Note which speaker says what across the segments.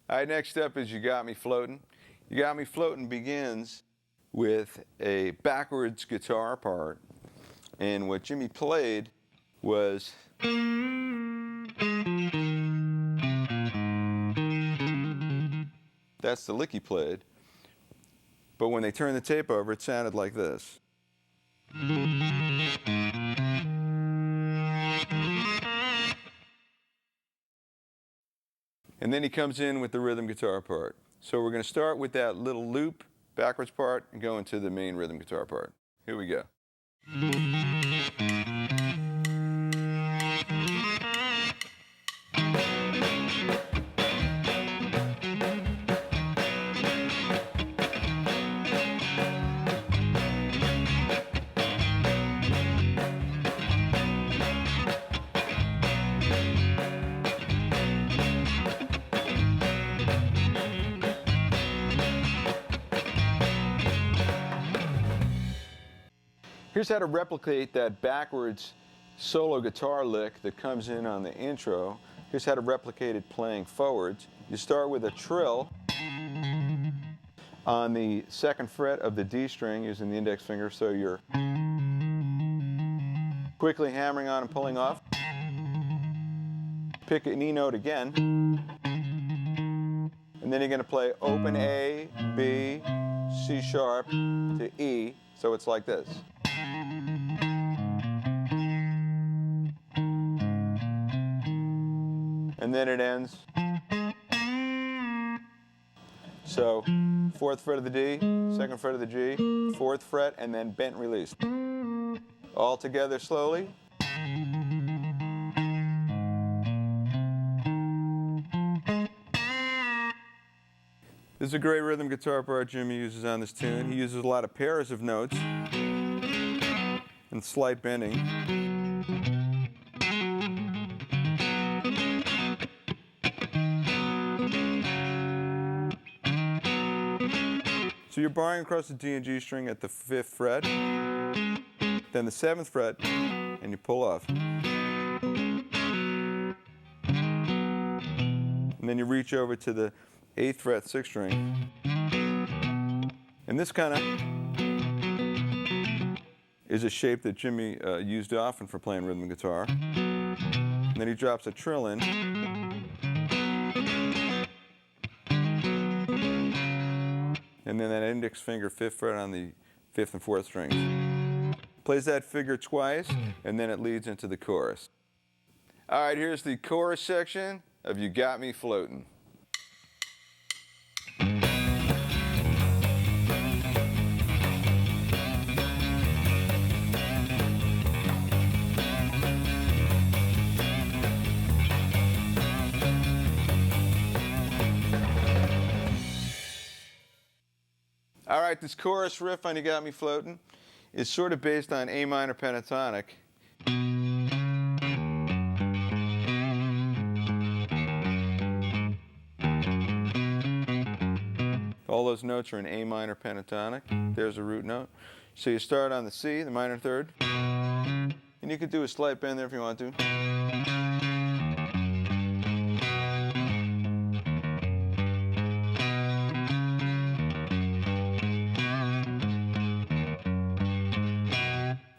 Speaker 1: All right, next up is You Got Me Floatin'. You Got Me Floatin' begins with a backwards guitar part, and what Jimmy played was that's the lick he played, but when they turned the tape over, it sounded like this. And then he comes in with the rhythm guitar part. So we're going to start with that little loop, backwards part, and go into the main rhythm guitar part. Here we go. Here's how to replicate that backwards solo guitar lick that comes in on the intro. Here's how to replicate it playing forwards. You start with a trill on the 2nd fret of the D string using the index finger, so you're quickly hammering on and pulling off. Pick an E note again, and then you're going to play open A, B, C sharp to E, so it's like this. And then it ends. So 4th fret of the D, 2nd fret of the G, 4th fret, and then bent release. All together slowly. This is a great rhythm guitar part Jimmy uses on this tune. He uses a lot of pairs of notes and slight bending. So you're barring across the D and G string at the 5th fret, then the 7th fret, and you pull off. And then you reach over to the 8th fret 6th string. And this kind of is a shape that Jimmy used often for playing rhythm guitar. And then he drops a trill in. And then that index finger 5th fret on the 5th and 4th strings. Plays that figure twice, and then it leads into the chorus. All right, here's the chorus section of You Got Me Floatin'. All right, this chorus riff on You Got Me Floatin' is sort of based on A minor pentatonic. All those notes are in A minor pentatonic. There's a root note. So you start on the C, the minor 3rd, and you could do a slight bend there if you want to.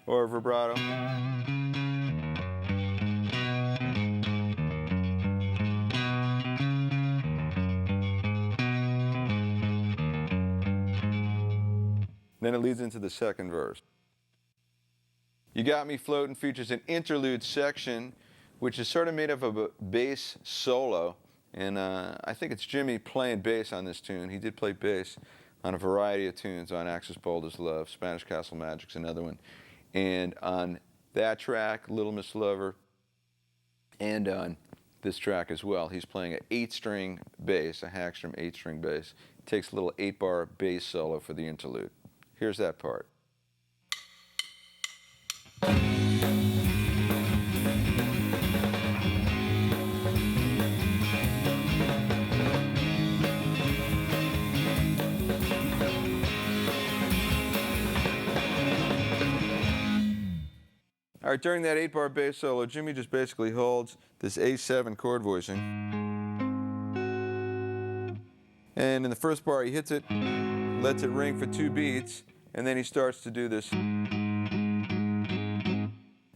Speaker 1: Or a vibrato. Then it leads into the 2nd verse. You Got Me Floatin' features an interlude section, which is sort of made up of a bass solo. And I think it's Jimmy playing bass on this tune. He did play bass on a variety of tunes on Axis Bold as Love, Spanish Castle Magic's another one. And on that track, Little Miss Lover, and on this track as well, he's playing an 8-string bass, a Hackstrom 8-string bass. It takes a little 8-bar bass solo for the interlude. Here's that part. All right, during that 8-bar bass solo, Jimmy just basically holds this A7 chord voicing. And in the first bar he hits it, lets it ring for 2 beats, and then he starts to do this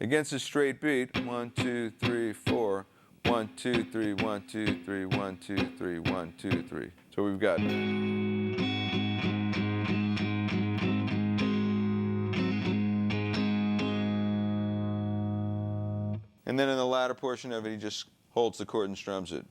Speaker 1: against a straight beat. 1, 2, 3, 4. 1, 2, 3, 1, 2, 3, 1, 2, 3, 1, 2, 3. So we've got. And then in the latter portion of it, he just holds the chord and strums it.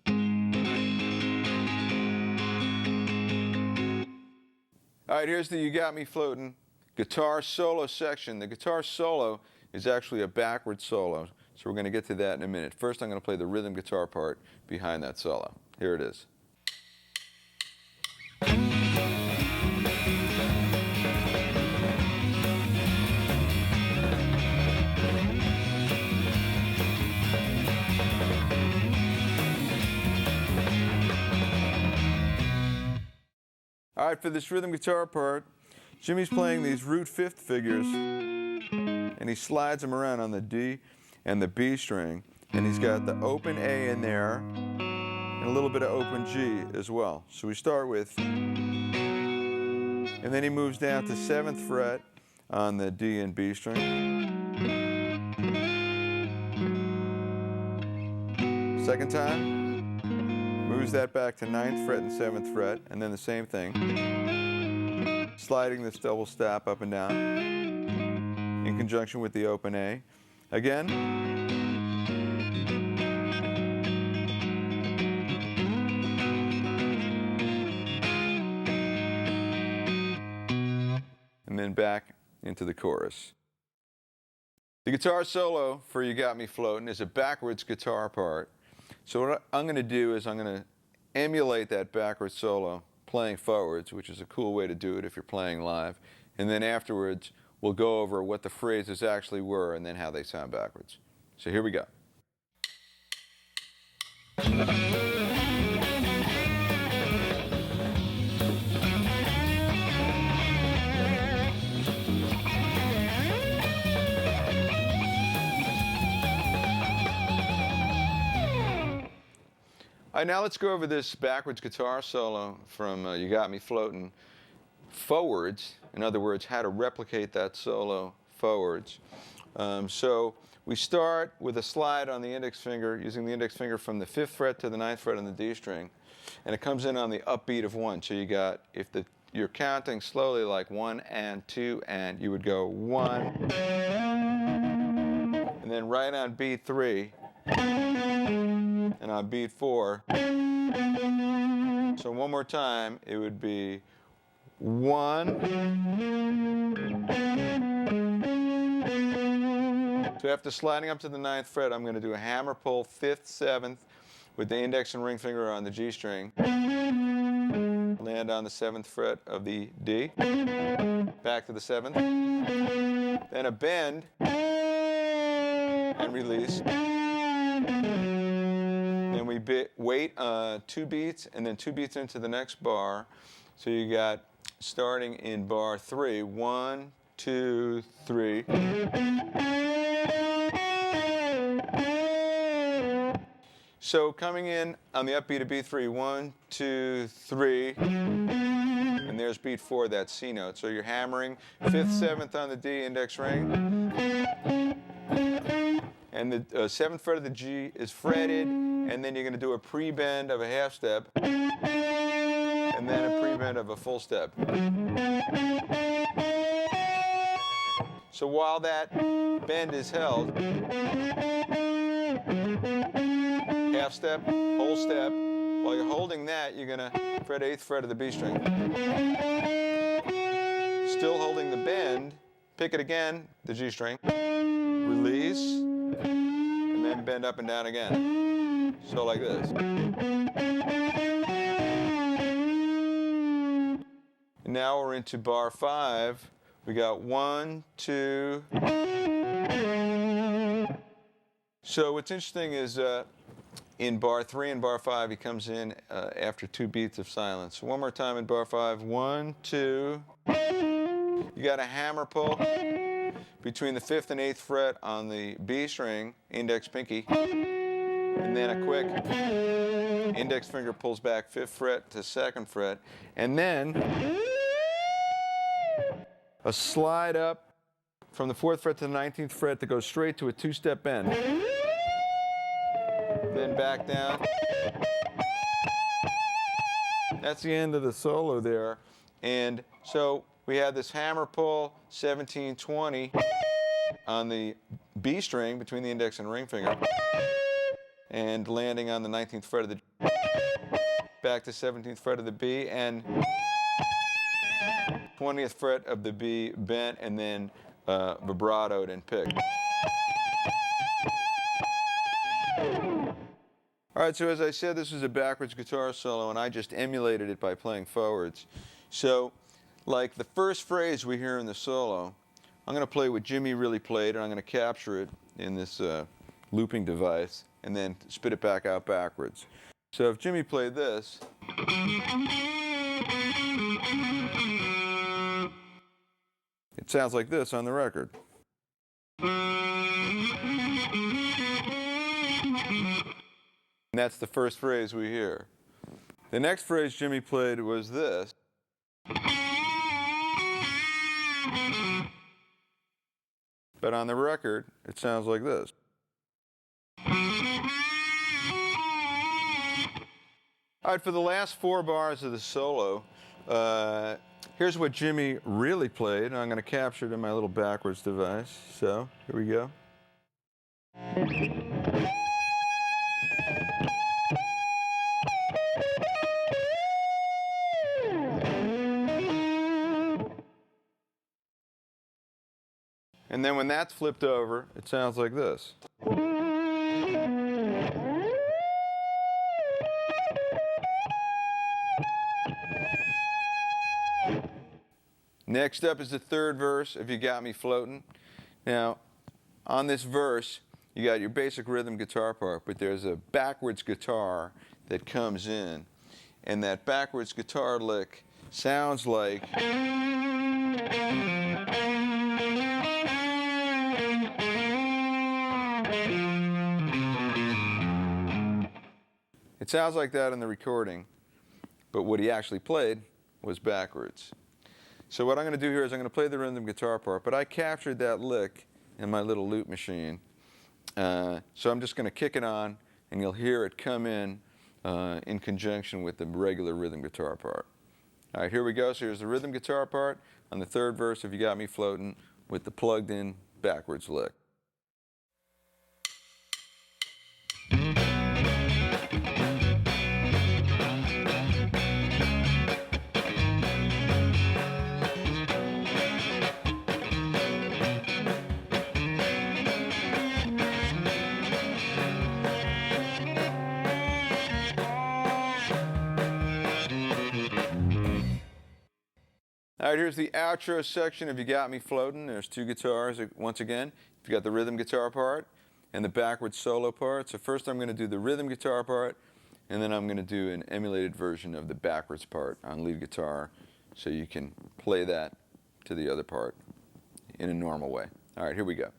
Speaker 1: All right, here's the You Got Me Floating guitar solo section. The guitar solo is actually a backward solo, so we're going to get to that in a minute. First, I'm going to play the rhythm guitar part behind that solo. Here it is. All right, for this rhythm guitar part, Jimmy's playing these root fifth figures, and he slides them around on the D and the B string, and he's got the open A in there, and a little bit of open G as well. So we start with, and then he moves down to 7th fret on the D and B string. Second time. Moves that back to 9th fret and 7th fret, and then the same thing. Sliding this double stop up and down in conjunction with the open A. Again. And then back into the chorus. The guitar solo for You Got Me Floating is a backwards guitar part. So what I'm going to do is I'm going to emulate that backwards solo playing forwards, which is a cool way to do it if you're playing live. And then afterwards, we'll go over what the phrases actually were and then how they sound backwards. So here we go. All right, now let's go over this backwards guitar solo from You Got Me Floating forwards. In other words, how to replicate that solo forwards. So we start with a slide on the index finger, using the index finger from the 5th fret to the 9th fret on the D string, and it comes in on the upbeat of 1. So you got, if you're counting slowly like 1 and 2 and, you would go 1, and then right on beat 3, and on beat 4. So one more time, it would be 1. So after sliding up to the 9th fret, I'm going to do a hammer pull 5th, 7th with the index and ring finger on the G string. Land on the 7th fret of the D. Back to the 7th. Then a bend and release. Then we wait 2 beats and then 2 beats into the next bar. So you got, starting in bar 3, 1, 2, 3. So coming in on the upbeat of beat 3, 1, 2, 3. And there's beat 4, that C note. So you're hammering 5th, 7th on the D index ring. And the 7th fret of the G is fretted, and then you're going to do a pre-bend of a half step, and then a pre-bend of a full step. So while that bend is held, half step, whole step, while you're holding that, you're going to fret 8th fret of the B string. Still holding the bend, pick it again, the G string, release, and then bend up and down again. So like this. And now we're into bar 5. We got 1, 2. So what's interesting is in bar 3 and bar 5, he comes in after 2 beats of silence. So one more time in bar 5. 1, 2. You got a hammer pull between the 5th and 8th fret on the B string, index pinky, and then a quick Index finger pulls back 5th fret to 2nd fret, and then a slide up from the 4th fret to the 19th fret that goes straight to a 2-step bend. Then back down. That's the end of the solo there. And so we have this hammer pull 17-20 on the B string between the index and ring finger, and landing on the 19th fret of the G, back to 17th fret of the B, and 20th fret of the B bent, and then vibratoed and picked. All right, so as I said, this is a backwards guitar solo, and I just emulated it by playing forwards. So, like the first phrase we hear in the solo, I'm going to play what Jimmy really played, and I'm going to capture it in this looping device, and then spit it back out backwards. So if Jimmy played this, it sounds like this on the record. And that's the first phrase we hear. The next phrase Jimmy played was this. But on the record, it sounds like this. All right, for the last 4 bars of the solo, here's what Jimmy really played, and I'm going to capture it in my little backwards device. So, here we go. And then when that's flipped over, it sounds like this. Next up is the third verse of You Got Me Floating. Now, on this verse, you got your basic rhythm guitar part, but there's a backwards guitar that comes in. And that backwards guitar lick sounds like... It sounds like that in the recording, but what he actually played was backwards. So what I'm going to do here is I'm going to play the rhythm guitar part, but I captured that lick in my little loop machine. So I'm just going to kick it on, and you'll hear it come in conjunction with the regular rhythm guitar part. All right, here we go. So here's the rhythm guitar part on the third verse of You Got Me Floating with the plugged-in backwards lick. All right, here's the outro section of You Got Me Floating. There's 2 guitars once again. You've got the rhythm guitar part and the backwards solo part. So first I'm going to do the rhythm guitar part, and then I'm going to do an emulated version of the backwards part on lead guitar, so you can play that to the other part in a normal way. All right, here we go.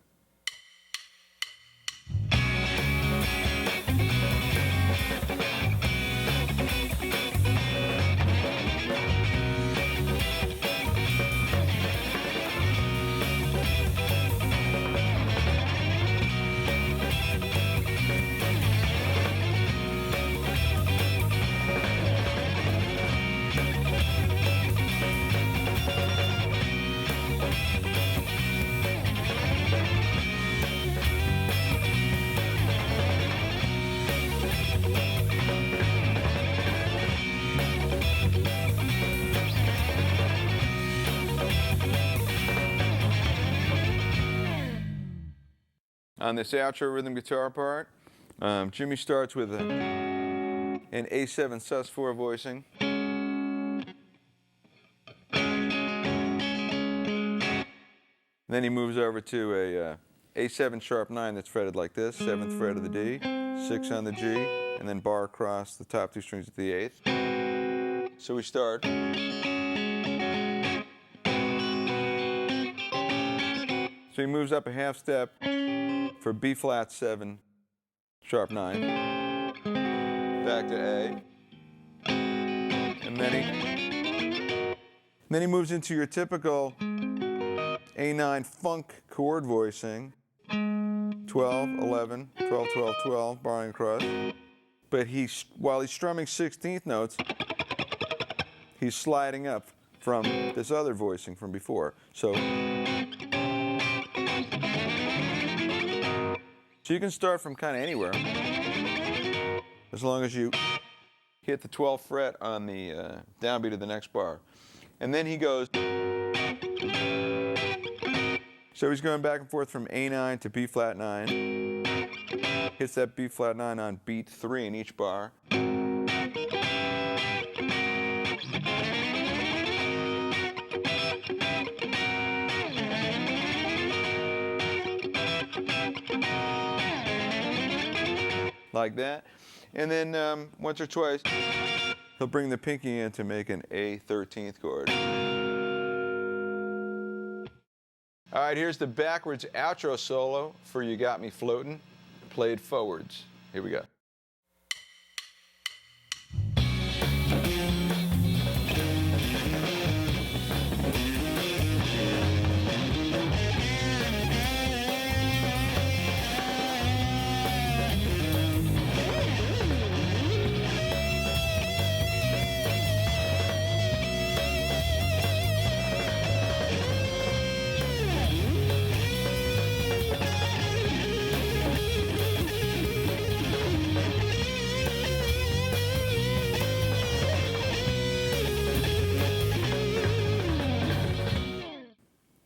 Speaker 1: On this outro rhythm guitar part, Jimmy starts with an A7 sus4 voicing. Then he moves over to a A7 sharp 9 that's fretted like this, 7th fret of the D, 6 on the G, and then bar across the top 2 strings at the 8th. So we start. So he moves up a half step for B flat 7, sharp 9. back to A. And then he moves into your typical A9 funk chord voicing. 12, 11, 12, 12, 12, barring across. But while he's strumming 16th notes, he's sliding up from this other voicing from before. So you can start from kind of anywhere, as long as you hit the 12th fret on the downbeat of the next bar. And then he goes, so he's going back and forth from A9 to B flat 9. Hits that B flat 9 on beat 3 in each bar. Like that. And then once or twice, he'll bring the pinky in to make an A 13th chord. All right, here's the backwards outro solo for You Got Me Floatin', played forwards. Here we go.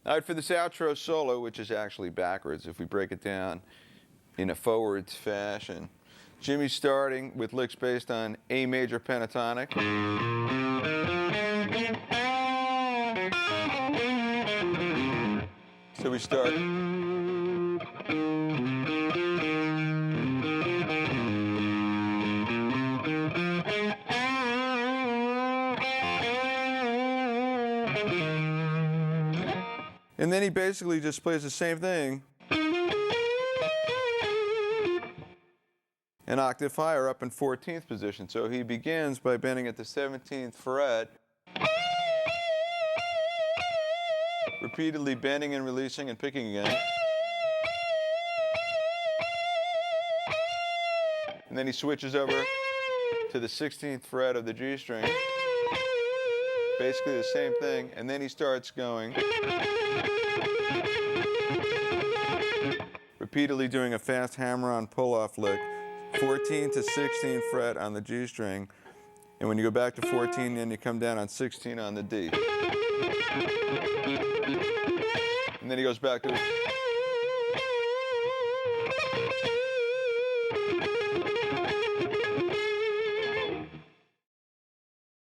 Speaker 1: All right, for this outro solo, which is actually backwards, if we break it down in a forwards fashion, Jimmy's starting with licks based on A major pentatonic. So we start. And then he basically just plays the same thing an octave higher up in 14th position. So he begins by bending at the 17th fret, repeatedly bending and releasing and picking again. And then he switches over to the 16th fret of the G string. Basically the same thing. And then he starts going, repeatedly doing a fast hammer-on pull-off lick, 14 to 16 fret on the G string, and when you go back to 14, then you come down on 16 on the D. And then he goes back to